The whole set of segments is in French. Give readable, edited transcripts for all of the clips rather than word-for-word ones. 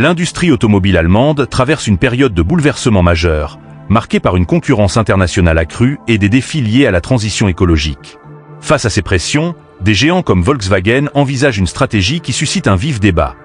L'industrie automobile allemande traverse une période de bouleversement majeur, marquée par une concurrence internationale accrue et des défis liés à la transition écologique. Face à ces pressions, des géants comme Volkswagen envisagent une stratégie qui suscite un vif débat.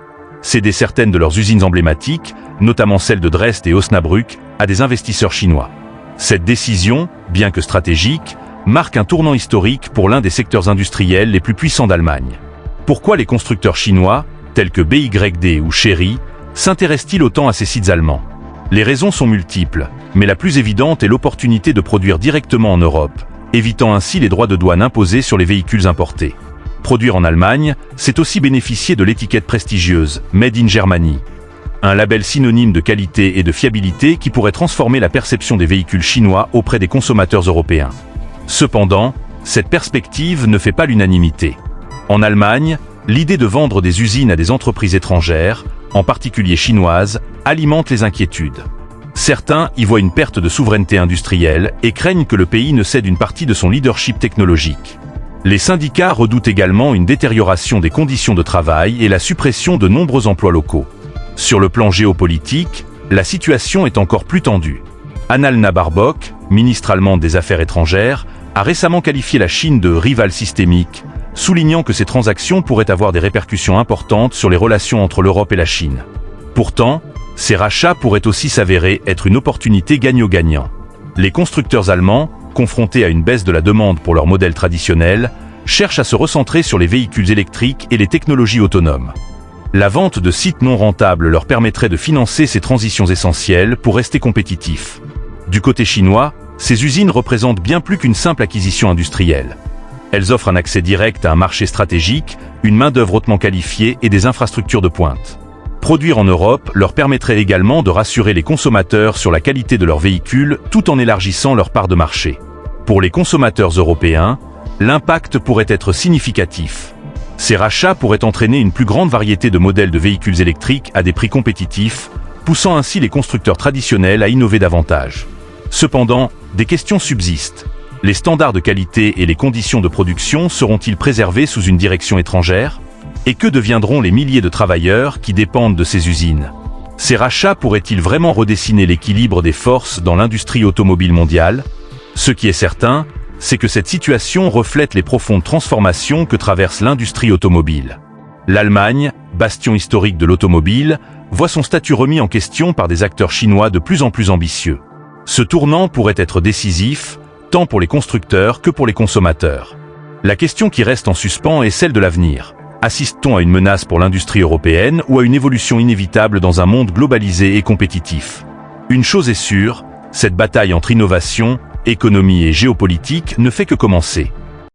Céder certaines de leurs usines emblématiques, notamment celles de Dresde et Osnabrück, à des investisseurs chinois. Cette décision, bien que stratégique, marque un tournant historique pour l'un des secteurs industriels les plus puissants d'Allemagne. Pourquoi les constructeurs chinois, tels que BYD ou Chery, s'intéressent-ils autant à ces sites allemands? Les raisons sont multiples, mais la plus évidente est l'opportunité de produire directement en Europe, évitant ainsi les droits de douane imposés sur les véhicules importés. Produire en Allemagne, c'est aussi bénéficier de l'étiquette prestigieuse « Made in Germany », un label synonyme de qualité et de fiabilité qui pourrait transformer la perception des véhicules chinois auprès des consommateurs européens. Cependant, cette perspective ne fait pas l'unanimité. En Allemagne, l'idée de vendre des usines à des entreprises étrangères, en particulier chinoises, alimente les inquiétudes. Certains y voient une perte de souveraineté industrielle et craignent que le pays ne cède une partie de son leadership technologique. Les syndicats redoutent également une détérioration des conditions de travail et la suppression de nombreux emplois locaux. Sur le plan géopolitique, la situation est encore plus tendue. Annalena Baerbock, ministre allemande des Affaires étrangères, a récemment qualifié la Chine de « rival systémique », soulignant que ces transactions pourraient avoir des répercussions importantes sur les relations entre l'Europe et la Chine. Pourtant, ces rachats pourraient aussi s'avérer être une opportunité gagnant-gagnant. Les constructeurs allemands, confrontés à une baisse de la demande pour leurs modèles traditionnels, cherchent à se recentrer sur les véhicules électriques et les technologies autonomes. La vente de sites non rentables leur permettrait de financer ces transitions essentielles pour rester compétitifs. Du côté chinois, ces usines représentent bien plus qu'une simple acquisition industrielle. Elles offrent un accès direct à un marché stratégique, une main-d'œuvre hautement qualifiée et des infrastructures de pointe. Produire en Europe leur permettrait également de rassurer les consommateurs sur la qualité de leurs véhicules tout en élargissant leur part de marché. Pour les consommateurs européens, l'impact pourrait être significatif. Ces rachats pourraient entraîner une plus grande variété de modèles de véhicules électriques à des prix compétitifs, poussant ainsi les constructeurs traditionnels à innover davantage. Cependant, des questions subsistent. Les standards de qualité et les conditions de production seront-ils préservés sous une direction étrangère? Et que deviendront les milliers de travailleurs qui dépendent de ces usines? Ces rachats pourraient-ils vraiment redessiner l'équilibre des forces dans l'industrie automobile mondiale? Ce qui est certain, c'est que cette situation reflète les profondes transformations que traverse l'industrie automobile. L'Allemagne, bastion historique de l'automobile, voit son statut remis en question par des acteurs chinois de plus en plus ambitieux. Ce tournant pourrait être décisif, tant pour les constructeurs que pour les consommateurs. La question qui reste en suspens est celle de l'avenir. Assiste-t-on à une menace pour l'industrie européenne ou à une évolution inévitable dans un monde globalisé et compétitif? Une chose est sûre, cette bataille entre innovation, économie et géopolitique ne fait que commencer.